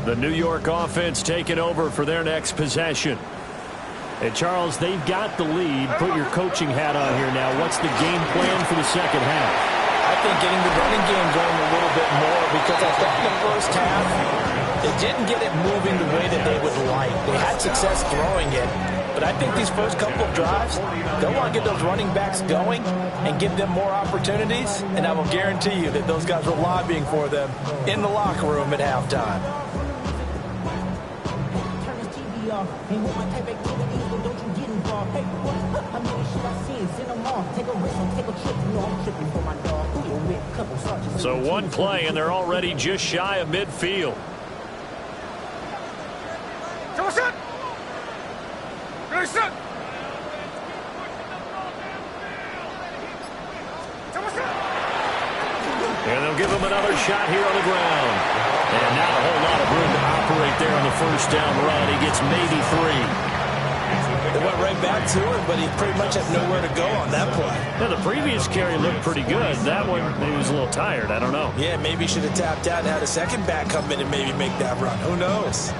The New York offense taking over for their next possession. And, Charles, they've got the lead. Put your coaching hat on here now. What's the game plan for the second half? I think getting the running game going a little bit more, because I thought in the first half they didn't get it moving the way that they would like. They had success throwing it, but I think these first couple of drives, they'll want to get those running backs going and give them more opportunities, and I will guarantee you that those guys were lobbying for them in the locker room at halftime. So one play, and they're already just shy of midfield. And they'll give him another shot here on the ground. And not a whole lot of room to operate there on the first down run. He gets maybe 3. They went right back to him, but he pretty much had nowhere to go on that play. Yeah, the previous carry looked pretty good. That one, maybe he was a little tired. I don't know. Yeah, maybe he should have tapped out and had a second back come in and maybe make that run. Who knows?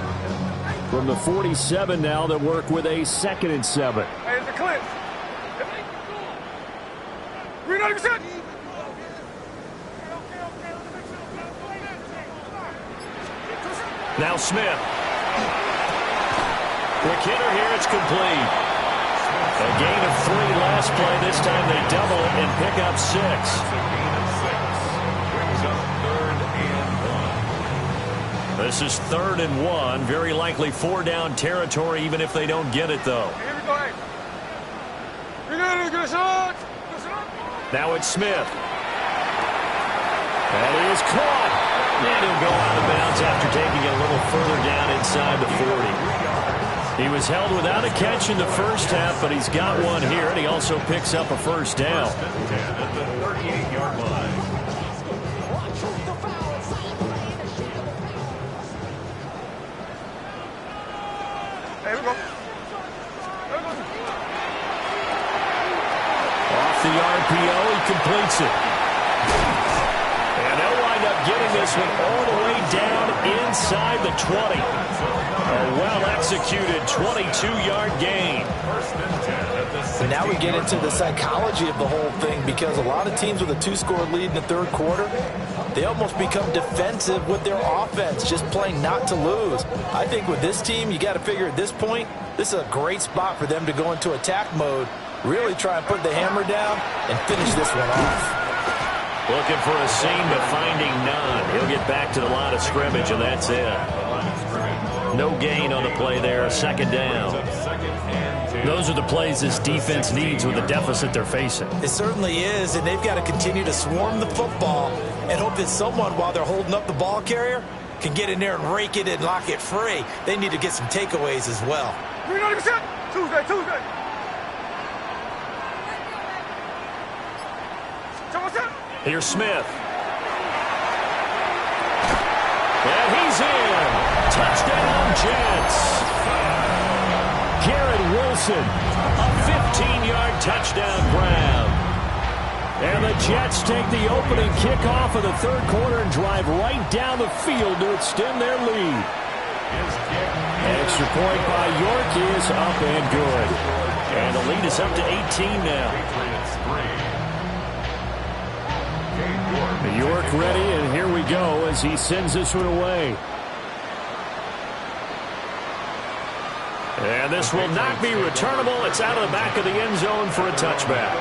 From the 47 now, they work with a 2nd and 7. Hey, it's a clear. Reloading set. Now Smith. McKinnon here, it's complete. A gain of 3 last play. This time they double it and pick up 6. This is 3rd and 1. Very likely 4-down territory, even if they don't get it, though. Now it's Smith. That is caught. And he'll go out of bounds after taking it a little further down inside the 40. He was held without a catch in the first half, but he's got one here, and he also picks up a first down. At the 38-yard line. Hey, we go. Off the RPO, he completes it. And they'll wind up getting this one all the way down inside the 20. A well-executed 22-yard gain. And now we get into the psychology of the whole thing, because a lot of teams with a 2-score lead in the third quarter, they almost become defensive with their offense, just playing not to lose. I think with this team, you got to figure at this point, this is a great spot for them to go into attack mode, really try and put the hammer down and finish this one off. Looking for a seam, but finding none. He'll get back to the line of scrimmage, and that's it. No gain on the play there, 2nd down. Those are the plays this defense needs with the deficit they're facing. It certainly is, and they've got to continue to swarm the football and hope that someone, while they're holding up the ball carrier, can get in there and rake it and lock it free. They need to get some takeaways as well. Tuesday. Here's Smith. And he's in. Touchdown, Jets. Garrett Wilson, a 15-yard touchdown grab. And the Jets take the opening kickoff of the third quarter and drive right down the field to extend their lead. Extra point by York is up and good. And the lead is up to 18 now. York ready, and here we go as he sends this one away. And this will not be returnable. It's out of the back of the end zone for a touchback.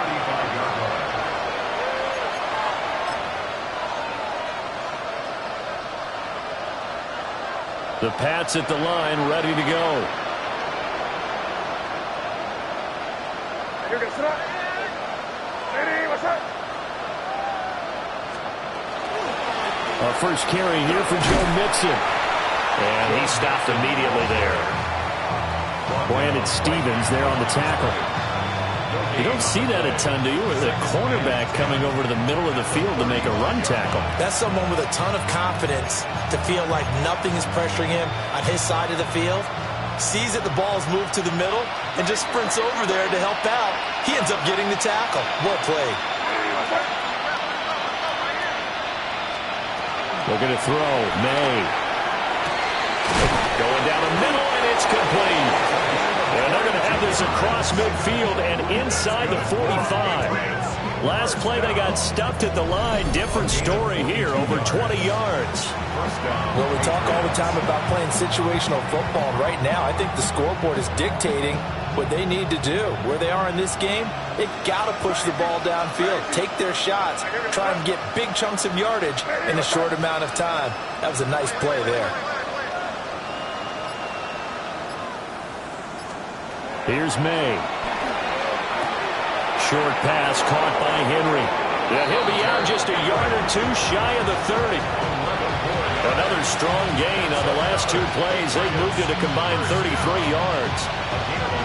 The Pats at the line, ready to go. First carry here for Joe Mixon. And he stopped immediately there. Brandon Stevens there on the tackle. You don't see that a ton, do you? With a cornerback coming over to the middle of the field to make a run tackle. That's someone with a ton of confidence to feel like nothing is pressuring him on his side of the field. Sees that the ball's moved to the middle and just sprints over there to help out. He ends up getting the tackle. Well played. Looking to throw. May. Going down the middle, and it's complete. And they're going to have this across midfield and inside the 45. Last play, they got stuffed at the line. Different story here, over 20 yards. Well, we talk all the time about playing situational football. Right now, I think the scoreboard is dictating what they need to do. Where they are in this game, they've got to push the ball downfield, take their shots, try and get big chunks of yardage in a short amount of time. That was a nice play there. Here's May. Short pass caught by Henry. Yeah, he'll be out just a yard or two shy of the 30. Another strong gain on the last two plays. They've moved it a combined 33 yards.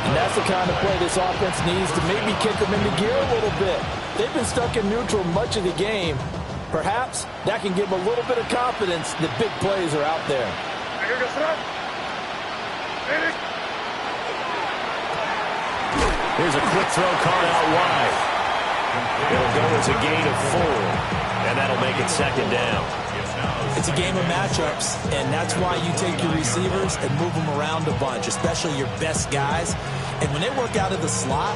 And that's the kind of play this offense needs to maybe kick them into gear a little bit. They've been stuck in neutral much of the game. Perhaps that can give them a little bit of confidence that big plays are out there. Here's a quick throw caught out wide. It'll go as a gain of 4, and that'll make it second down. It's a game of matchups, and that's why you take your receivers and move them around a bunch, especially your best guys. And when they work out of the slot,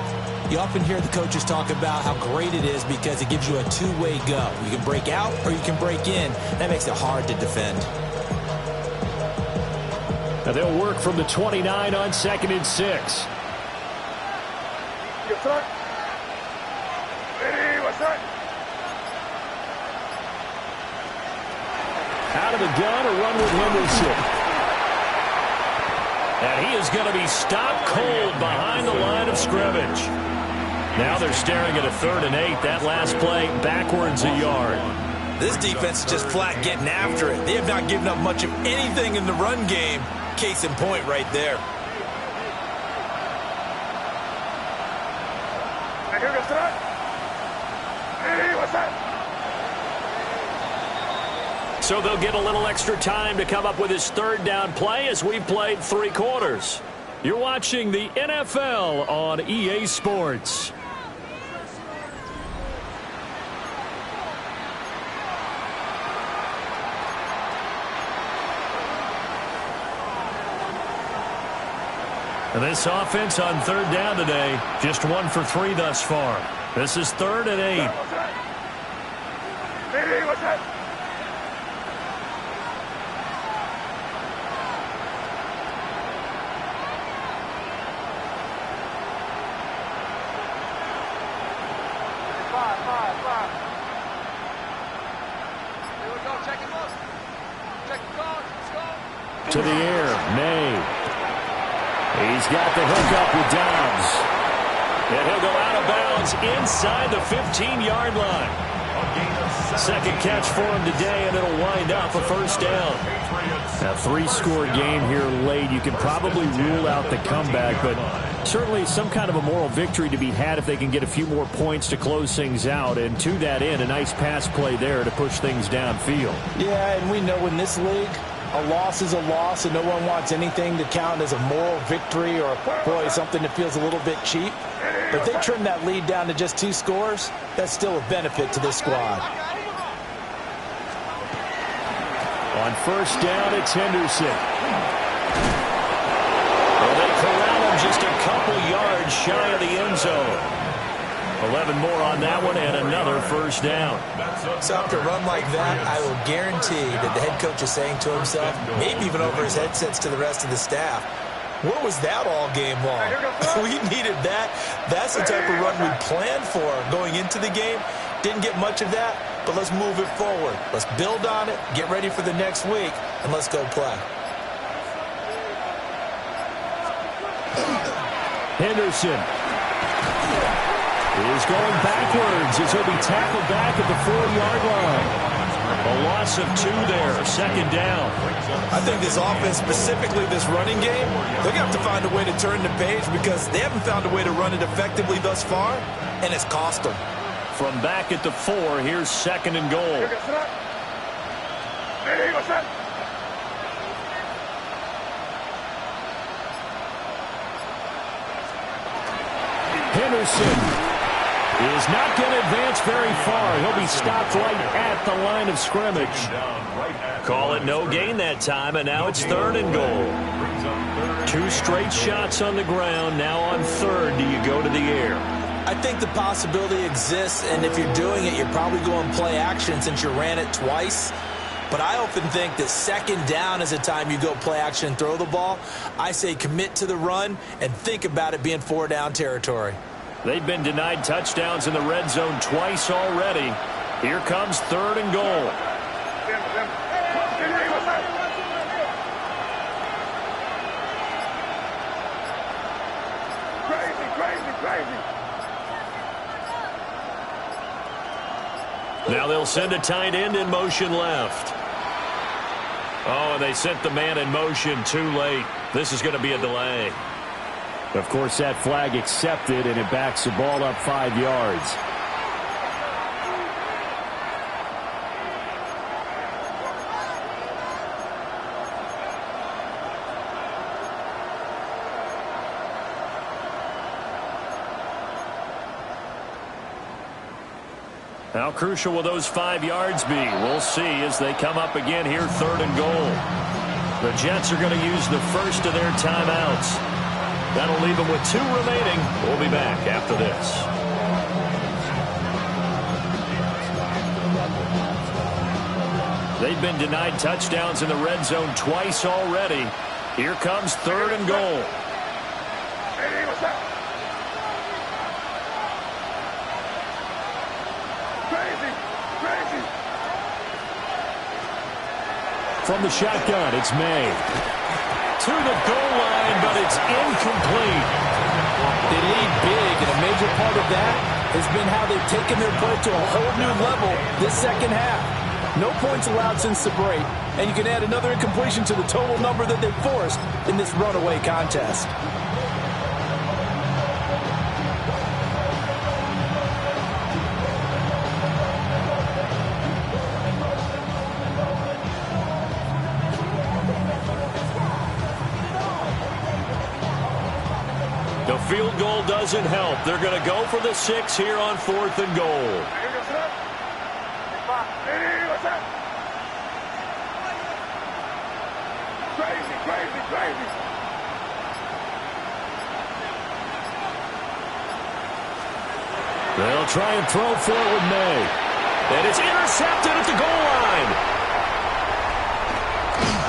you often hear the coaches talk about how great it is because it gives you a two-way go. You can break out or you can break in. That makes it hard to defend. Now they'll work from the 29 on 2nd and 6. Out of the gun, a run with Henderson. And he is going to be stopped cold behind the line of scrimmage. Now they're staring at a 3rd and 8. That last play, backwards a yard. This defense is just flat getting after it. They have not given up much of anything in the run game. Case in point right there. So they'll get a little extra time to come up with his 3rd down play as we've played 3 quarters. You're watching the NFL on EA Sports. And this offense on 3rd down today, just 1 for 3 thus far. This is 3rd and 8. To the air, May. He's got the hook up with Dobbs. And he'll go out of bounds inside the 15-yard line. 2nd catch for him today, and it'll wind up a 1st down. A 3-score game here late. You can probably rule out the comeback, but certainly some kind of a moral victory to be had if they can get a few more points to close things out. And to that end, a nice pass play there to push things downfield. Yeah, and we know in this league, a loss is a loss, and no one wants anything to count as a moral victory or, boy, something that feels a little bit cheap. But if they trim that lead down to just 2 scores, that's still a benefit to this squad. On 1st down, it's Henderson. Well, they corral him just a couple yards shy of the end zone. 11 more on that one, and another 1st down. So after a run like that, I will guarantee that the head coach is saying to himself, maybe even over his headsets to the rest of the staff, what was that all game long? We needed that. That's the type of run we planned for going into the game. Didn't get much of that, but let's move it forward. Let's build on it, get ready for the next week, and let's go play. Henderson is going backwards as he'll be tackled back at the 4-yard line. A loss of 2 there, 2nd down. I think this offense, specifically this running game, they're going to have to find a way to turn the page because they haven't found a way to run it effectively thus far, and it's cost them. From back at the 4, here's 2nd and goal. Henderson. is not going to advance very far. He'll be stopped right at the line of scrimmage. Call it no gain that time, and now it's 3rd and goal. 2 straight shots on the ground. Now on 3rd, do you go to the air? I think the possibility exists, and if you're doing it, you're probably going play action since you ran it twice. But I often think that 2nd down is the time you go play action and throw the ball. I say commit to the run and think about it being 4-down territory. They've been denied touchdowns in the red zone twice already. Here comes 3rd and goal. Crazy. Now they'll send a tight end in motion left. Oh, and they sent the man in motion too late. This is going to be a delay. Of course, that flag accepted, and it backs the ball up 5 yards. How crucial will those 5 yards be? We'll see as they come up again here, 3rd and goal. The Jets are going to use the first of their timeouts. That'll leave them with 2 remaining. We'll be back after this. They've been denied touchdowns in the red zone twice already. Here comes 3rd and goal. Crazy. From the shotgun, it's May. To the goal line, but it's incomplete. They lead big, and a major part of that has been how they've taken their play to a whole new level this 2nd half. No points allowed since the break, and you can add another incompletion to the total number that they've forced in this runaway contest. The field goal doesn't help. They're going to go for the 6 here on 4th and goal. Crazy. They'll try and throw for it with May. And it's intercepted at the goal line.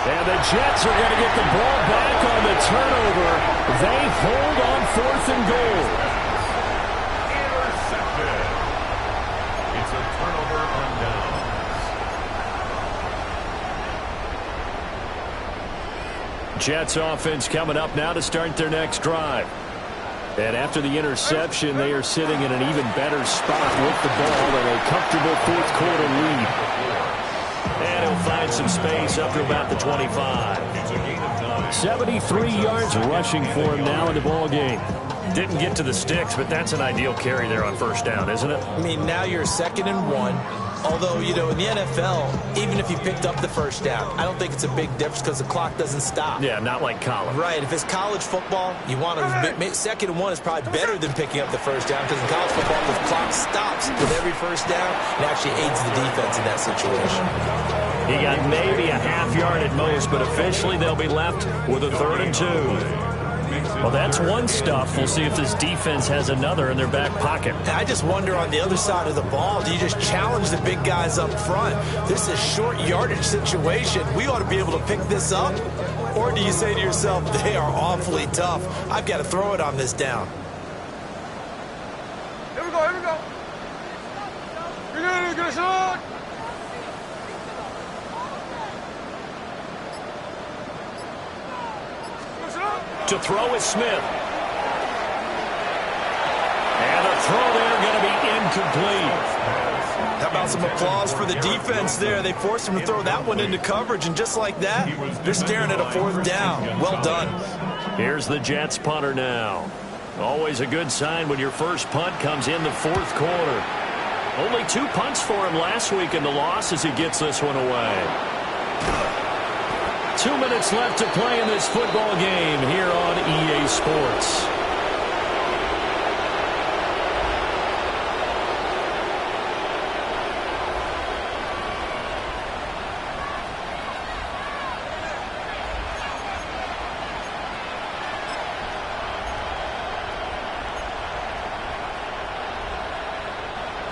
And the Jets are going to get the ball back on the turnover. They hold on 4th and goal. Intercepted. It's a turnover on downs. Jets offense coming up now to start their next drive. And after the interception, they are sitting in an even better spot with the ball and a comfortable 4th quarter lead. And he'll find some space up to about the 25. 73 yards rushing for him now in the ball game. Didn't get to the sticks, but that's an ideal carry there on 1st down, isn't it? I mean, now you're 2nd and 1. Although, you know, in the NFL, even if you picked up the 1st down, I don't think it's a big difference because the clock doesn't stop. Yeah, not like college. Right. If it's college football, you want to 2nd and 1 is probably better than picking up the 1st down because in college football, the clock stops with every 1st down and actually aids the defense in that situation. He got maybe a half yard at most, but officially they'll be left with a 3rd and 2. Well, that's one stuff. We'll see if this defense has another in their back pocket. I just wonder on the other side of the ball, do you just challenge the big guys up front? This is short yardage situation. We ought to be able to pick this up. Or do you say to yourself, they are awfully tough. I've got to throw it on this down. Here we go. You're gonna shot. To throw is Smith. And the throw there going to be incomplete. How about some applause for the defense there? They forced him to throw that one into coverage, and just like that, they're staring at a 4th down. Well done. Here's the Jets punter now. Always a good sign when your first punt comes in the 4th quarter. Only 2 punts for him last week in the loss as he gets this one away. 2 minutes left to play in this football game here on EA Sports.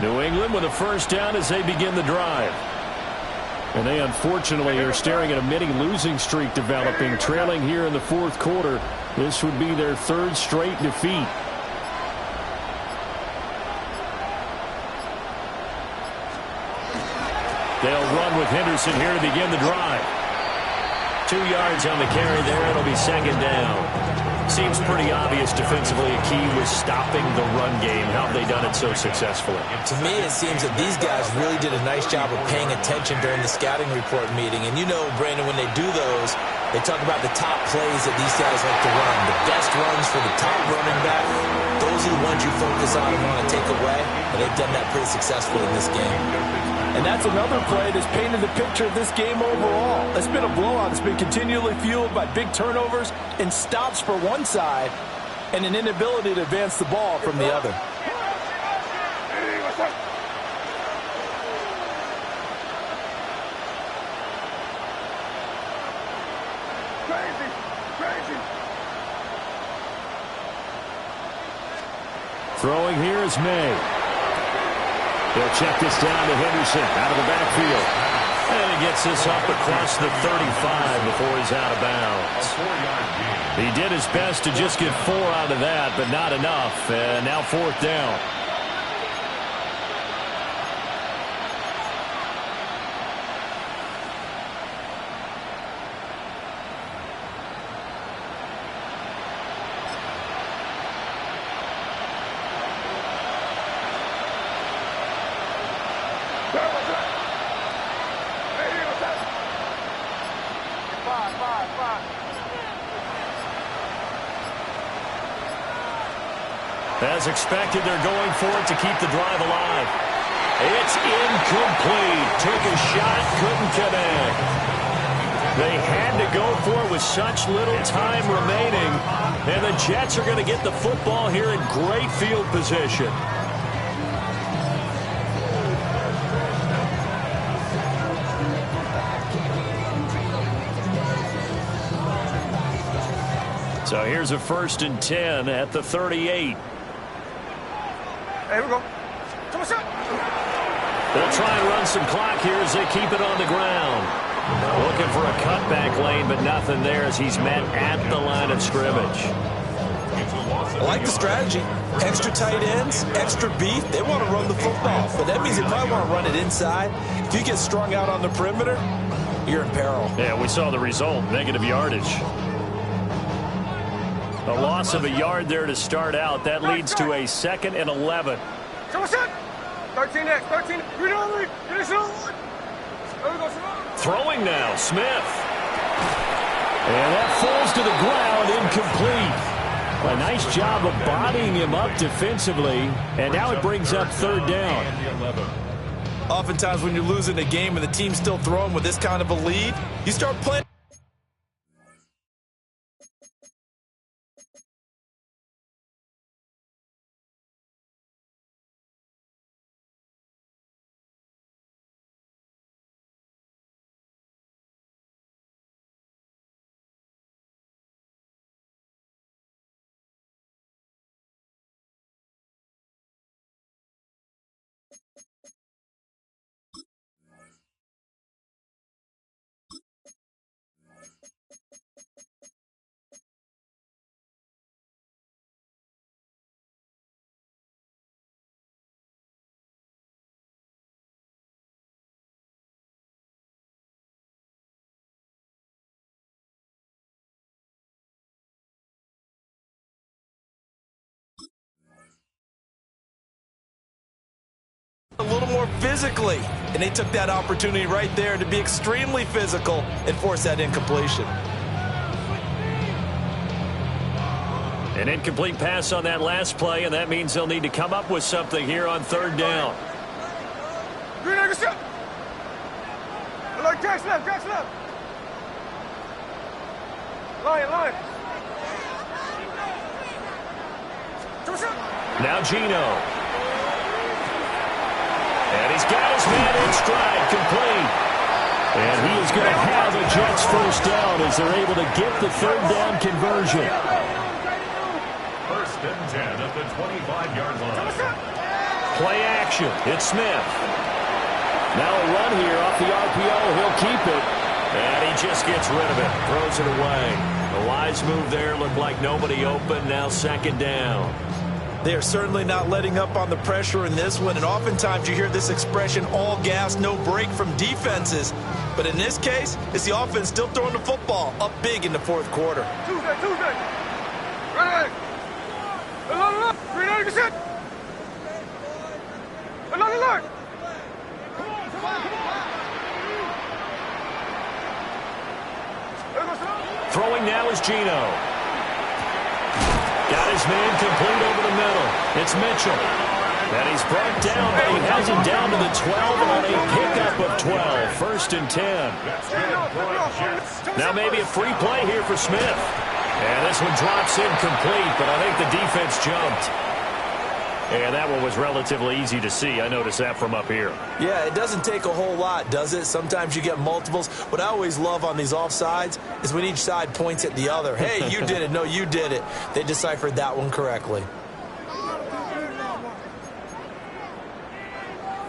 New England with a first down as they begin the drive. And they unfortunately are staring at a mini losing streak developing, trailing here in the fourth quarter. This would be their third straight defeat. They'll run with Henderson here to begin the drive. 2 yards on the carry there. It'll be second down. Seems pretty obvious defensively a key was stopping the run game. How have they done it so successfully? To me, it seems that these guys really did a nice job of paying attention during the scouting report meeting. And you know, Brandon, when they do those, they talk about the top plays that these guys like to run. The best runs for the top running back. Those are the ones you focus on and want to take away. And they've done that pretty successfully in this game. And that's another play that's painted the picture of this game overall. It's been a blowout. It's been continually fueled by big turnovers and stops for one side and an inability to advance the ball from the other. Crazy, crazy. Throwing here is May. They'll check this down to Henderson out of the backfield. And he gets this up across the 35 before he's out of bounds. He did his best to just get 4 out of that, but not enough. And now fourth down. As expected, they're going for it to keep the drive alive. It's incomplete. Took a shot, couldn't connect. They had to go for it with such little time remaining. And the Jets are going to get the football here in great field position. So here's a 1st and 10 at the 38. Hey, we go. Come on, shot. They'll try and run some clock here as they keep it on the ground. Looking for a cutback lane, but nothing there as he's met at the line of scrimmage. I like the strategy. Extra tight ends, extra beef. They want to run the football, but that means they probably want to run it inside. If you get strung out on the perimeter, you're in peril. Yeah, we saw the result, negative yardage. A loss of a yard there to start out. That leads to a 2nd and 11. Come on, shot. 13X, 13. Read on me. Finish on. There we go, Simone. Throwing now, Smith. And that falls to the ground, incomplete. A nice job of bodying him up defensively. And now it brings up 3rd down. Oftentimes when you're losing a game and the team's still throwing with this kind of a lead, you start playing. A little more physically, and they took that opportunity right there to be extremely physical and force that incompletion. An incomplete pass on that last play, and that means they'll need to come up with something here on 3rd down. Green Egg shot. Like catch left, catch left. Line. Come on, shot. Now Geno. And he's got his man in stride, complete. And he is going to have a Jets first down as they're able to get the 3rd down conversion. 1st and 10 at the 25-yard line. Play action. It's Smith. Now a run here off the RPO. He'll keep it. And he just gets rid of it. Throws it away. A wise move there. Looked like nobody open. Now second down. They are certainly not letting up on the pressure in this one. And oftentimes you hear this expression, all gas, no break from defenses. But in this case, it's the offense still throwing the football up big in the fourth quarter. Tuesday. Ready. Green 80%. Alert. Throwing now is Geno. Got his man complete over the middle. It's Mitchell. And he's brought down, but he has it down to the 12 on a pickup of 12. First and 10. Now maybe a free play here for Smith. And this one drops incomplete, but I think the defense jumped. And that one was relatively easy to see. I noticed that from up here. Yeah, it doesn't take a whole lot, does it? Sometimes you get multiples. What I always love on these offsides is when each side points at the other. Hey, you did it. No, you did it. They deciphered that one correctly.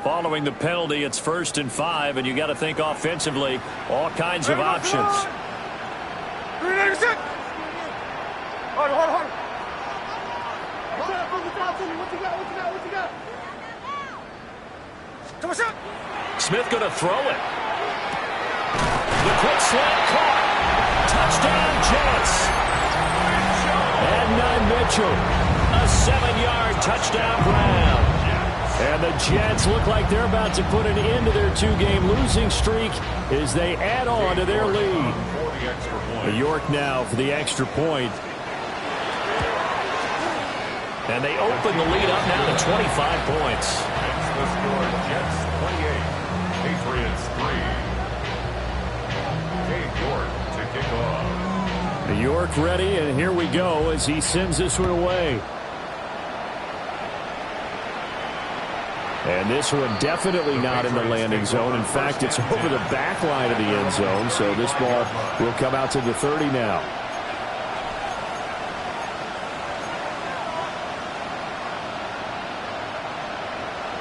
Following the penalty, it's 1st and 5, and you got to think offensively, all kinds of options. Hold on. Smith going to throw it. The quick slant caught. Touchdown, Jets. And Mitchell, a 7-yard touchdown grab. And the Jets look like they're about to put an end to their 2-game losing streak as they add on to their lead. New York now for the extra point. And they open the lead up now to 25 points. It's the score, Jets 28, Patriots 3. Dave York to kick off. New York ready, and here we go as he sends this one away. And this one definitely not in the landing zone. In fact, it's over the back line of the end zone, so this ball will come out to the 30 now.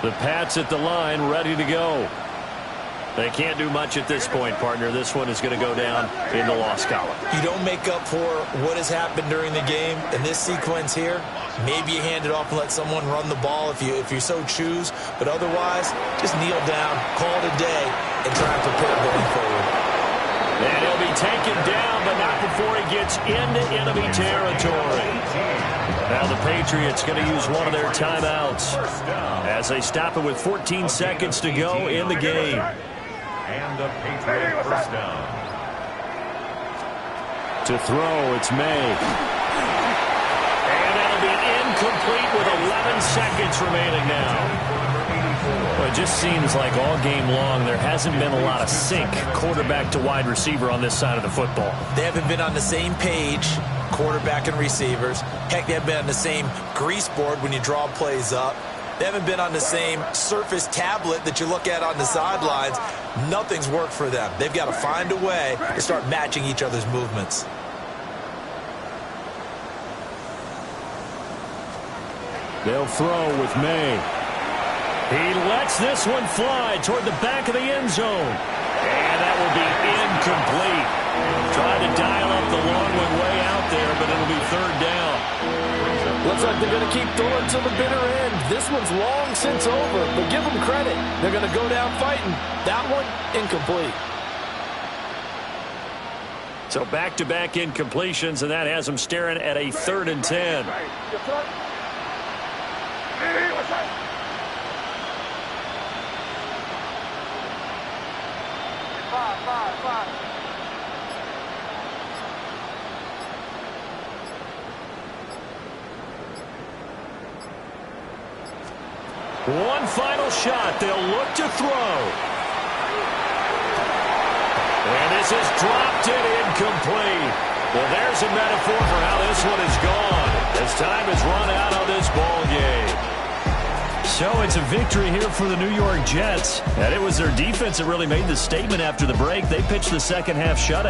The Pats at the line, ready to go. They can't do much at this point, partner. This one is going to go down in the loss column. You don't make up for what has happened during the game. In this sequence here, maybe you hand it off and let someone run the ball if you so choose. But otherwise, just kneel down, call it a day, and try and prepare going forward. And he'll be taken down, but not before he gets into enemy territory. Now the Patriots going to use one of their timeouts as they stop it with 14 seconds to go in the game. And a Patriot first down. To throw, it's May. And that'll be incomplete with 11 seconds remaining now. Well, it just seems like all game long there hasn't been a lot of sync quarterback to wide receiver on this side of the football. They haven't been on the same page, quarterback and receivers. Heck, they haven't been on the same grease board when you draw plays up. They haven't been on the same Surface tablet that you look at on the sidelines. Nothing's worked for them. They've got to find a way to start matching each other's movements. They'll throw with May. He lets this one fly toward the back of the end zone. And that will be incomplete. Trying to dial up the long one way out there, but it'll be 3rd down. Looks like they're going to keep throwing to the bitter end. This one's long since over, but give them credit. They're going to go down fighting. That one, incomplete. So back-to-back incompletions, and that has them staring at a 3rd and 10. One final shot. They'll look to throw. And this is dropped it incomplete. Well, there's a metaphor for how this one is gone as time has run out on this ball game. So it's a victory here for the New York Jets. And it was their defense that really made the statement after the break. They pitched the second half shutout.